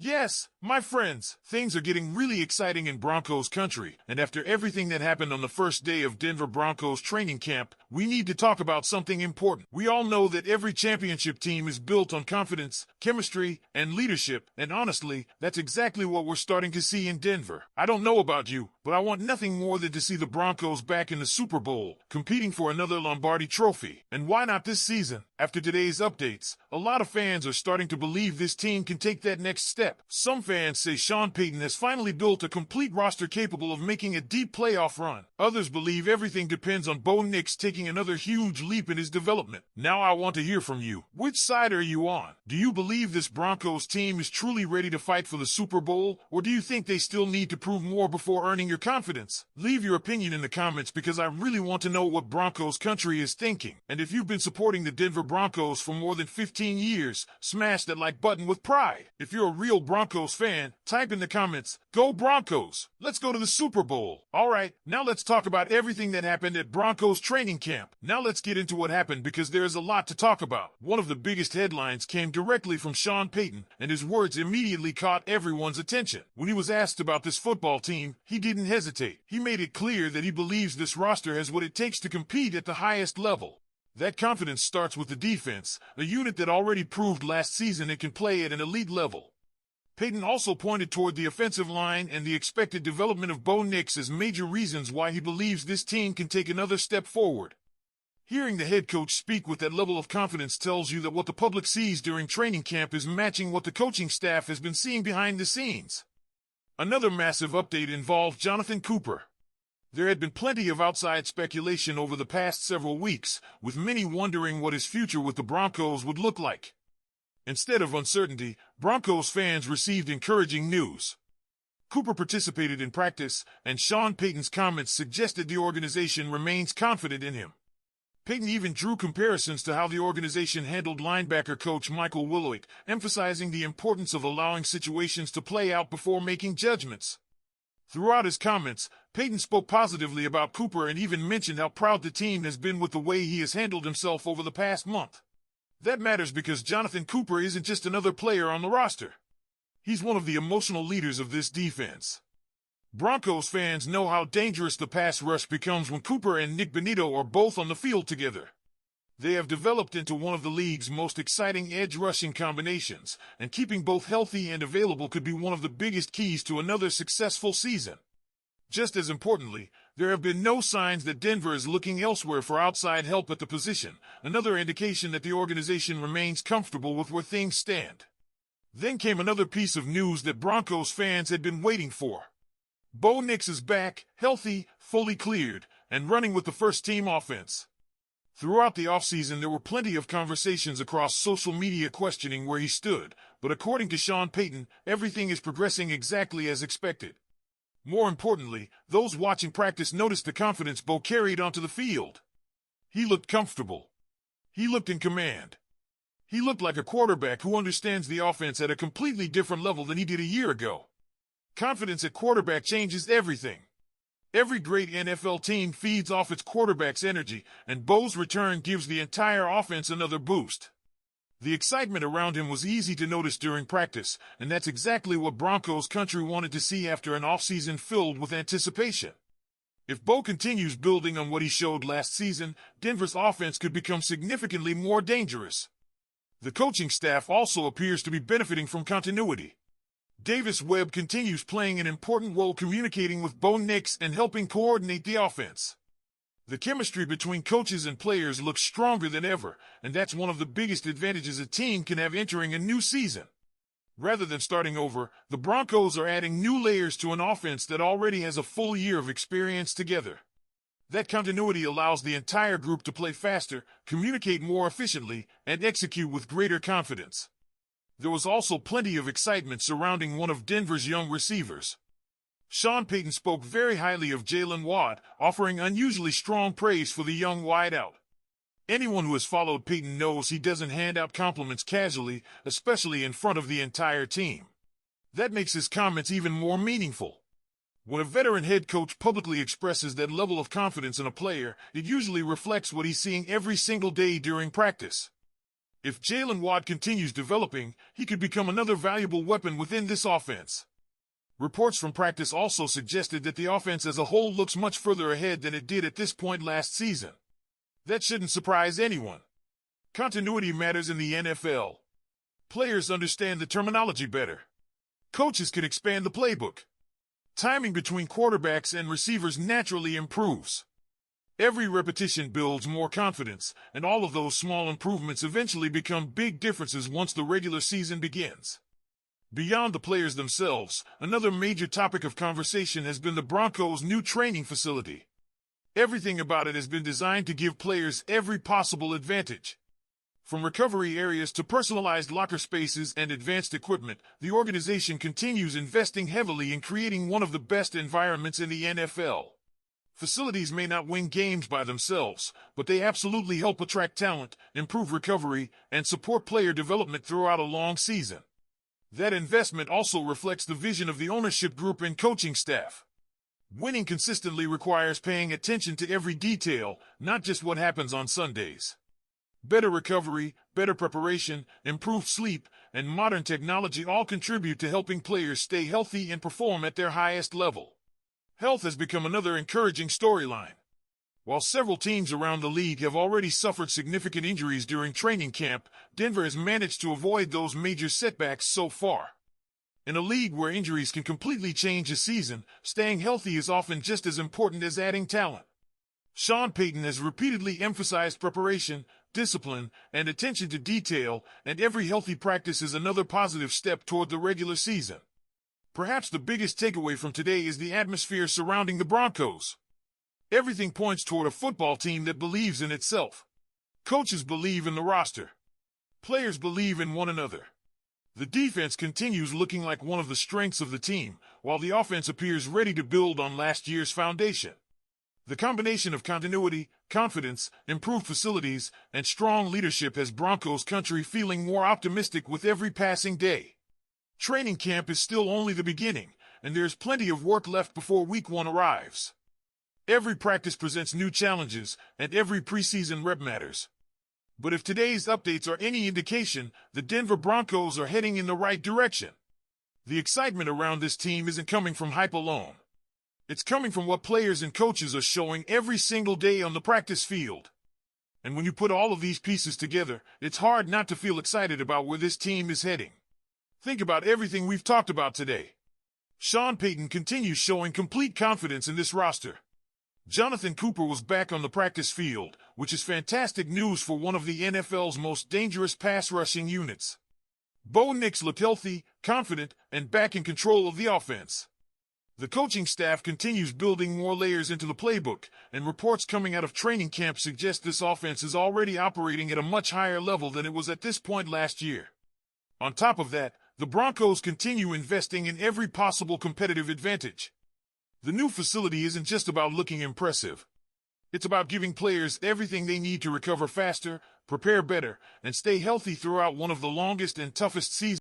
Yes, my friends, things are getting really exciting in Broncos country, and after everything that happened on the first day of Denver Broncos training camp, we need to talk about something important. We all know that every championship team is built on confidence, chemistry, and leadership, and honestly, that's exactly what we're starting to see in Denver. I don't know about you, but I want nothing more than to see the Broncos back in the Super Bowl, competing for another Lombardi trophy. And why not this season? After today's updates, a lot of fans are starting to believe this team can take that next step. Some fans say Sean Payton has finally built a complete roster capable of making a deep playoff run. Others believe everything depends on Bo Nix taking another huge leap in his development. Now I want to hear from you. Which side are you on? Do you believe this Broncos team is truly ready to fight for the Super Bowl, or do you think they still need to prove more before earning your confidence? Leave your opinion in the comments because I really want to know what Broncos country is thinking. And if you've been supporting the Denver Broncos for more than 15 years, smash that like button with pride. If you're a real Broncos fan, type in the comments, "Go Broncos! Let's go to the Super Bowl." Alright, now let's talk about everything that happened at Broncos training camp. Now let's get into what happened because there is a lot to talk about. One of the biggest headlines came directly from Sean Payton, and his words immediately caught everyone's attention. When he was asked about this football team, he didn't hesitate. He made it clear that he believes this roster has what it takes to compete at the highest level. That confidence starts with the defense, a unit that already proved last season it can play at an elite level. Payton also pointed toward the offensive line and the expected development of Bo Nix as major reasons why he believes this team can take another step forward. Hearing the head coach speak with that level of confidence tells you that what the public sees during training camp is matching what the coaching staff has been seeing behind the scenes. Another massive update involved Jonathan Cooper. There had been plenty of outside speculation over the past several weeks, with many wondering what his future with the Broncos would look like. Instead of uncertainty, Broncos fans received encouraging news. Cooper participated in practice, and Sean Payton's comments suggested the organization remains confident in him. Payton even drew comparisons to how the organization handled linebacker coach Michael Willowick, emphasizing the importance of allowing situations to play out before making judgments. Throughout his comments, Payton spoke positively about Cooper and even mentioned how proud the team has been with the way he has handled himself over the past month. That matters because Jonathan Cooper isn't just another player on the roster. He's one of the emotional leaders of this defense. Broncos fans know how dangerous the pass rush becomes when Cooper and Nick Benito are both on the field together. They have developed into one of the league's most exciting edge rushing combinations, and keeping both healthy and available could be one of the biggest keys to another successful season. Just as importantly, there have been no signs that Denver is looking elsewhere for outside help at the position, another indication that the organization remains comfortable with where things stand. Then came another piece of news that Broncos fans had been waiting for. Bo Nix is back, healthy, fully cleared, and running with the first-team offense. Throughout the offseason, there were plenty of conversations across social media questioning where he stood, but according to Sean Payton, everything is progressing exactly as expected. More importantly, those watching practice noticed the confidence Bo carried onto the field. He looked comfortable. He looked in command. He looked like a quarterback who understands the offense at a completely different level than he did a year ago. Confidence at quarterback changes everything. Every great NFL team feeds off its quarterback's energy, and Bo's return gives the entire offense another boost. The excitement around him was easy to notice during practice, and that's exactly what Broncos country wanted to see after an offseason filled with anticipation. If Bo continues building on what he showed last season, Denver's offense could become significantly more dangerous. The coaching staff also appears to be benefiting from continuity. Davis Webb continues playing an important role communicating with Bo Nix and helping coordinate the offense. The chemistry between coaches and players looks stronger than ever, and that's one of the biggest advantages a team can have entering a new season. Rather than starting over, the Broncos are adding new layers to an offense that already has a full year of experience together. That continuity allows the entire group to play faster, communicate more efficiently, and execute with greater confidence. There was also plenty of excitement surrounding one of Denver's young receivers. Sean Payton spoke very highly of Jalen Watt, offering unusually strong praise for the young wideout. Anyone who has followed Payton knows he doesn't hand out compliments casually, especially in front of the entire team. That makes his comments even more meaningful. When a veteran head coach publicly expresses that level of confidence in a player, it usually reflects what he's seeing every single day during practice. If Jalen Watt continues developing, he could become another valuable weapon within this offense. Reports from practice also suggested that the offense as a whole looks much further ahead than it did at this point last season. That shouldn't surprise anyone. Continuity matters in the NFL. Players understand the terminology better. Coaches can expand the playbook. Timing between quarterbacks and receivers naturally improves. Every repetition builds more confidence, and all of those small improvements eventually become big differences once the regular season begins. Beyond the players themselves, another major topic of conversation has been the Broncos' new training facility. Everything about it has been designed to give players every possible advantage. From recovery areas to personalized locker spaces and advanced equipment, the organization continues investing heavily in creating one of the best environments in the NFL. Facilities may not win games by themselves, but they absolutely help attract talent, improve recovery, and support player development throughout a long season. That investment also reflects the vision of the ownership group and coaching staff. Winning consistently requires paying attention to every detail, not just what happens on Sundays. Better recovery, better preparation, improved sleep, and modern technology all contribute to helping players stay healthy and perform at their highest level. Health has become another encouraging storyline. While several teams around the league have already suffered significant injuries during training camp, Denver has managed to avoid those major setbacks so far. In a league where injuries can completely change a season, staying healthy is often just as important as adding talent. Sean Payton has repeatedly emphasized preparation, discipline, and attention to detail, and every healthy practice is another positive step toward the regular season. Perhaps the biggest takeaway from today is the atmosphere surrounding the Broncos. Everything points toward a football team that believes in itself. Coaches believe in the roster. Players believe in one another. The defense continues looking like one of the strengths of the team, while the offense appears ready to build on last year's foundation. The combination of continuity, confidence, improved facilities, and strong leadership has Broncos country feeling more optimistic with every passing day. Training camp is still only the beginning, and there's plenty of work left before week 1 arrives. Every practice presents new challenges, and every preseason rep matters. But if today's updates are any indication, the Denver Broncos are heading in the right direction. The excitement around this team isn't coming from hype alone. It's coming from what players and coaches are showing every single day on the practice field. And when you put all of these pieces together, it's hard not to feel excited about where this team is heading. Think about everything we've talked about today. Sean Payton continues showing complete confidence in this roster. Jonathan Cooper was back on the practice field, which is fantastic news for one of the NFL's most dangerous pass-rushing units. Bo Nix looked healthy, confident, and back in control of the offense. The coaching staff continues building more layers into the playbook, and reports coming out of training camp suggest this offense is already operating at a much higher level than it was at this point last year. On top of that, the Broncos continue investing in every possible competitive advantage. The new facility isn't just about looking impressive. It's about giving players everything they need to recover faster, prepare better, and stay healthy throughout one of the longest and toughest seasons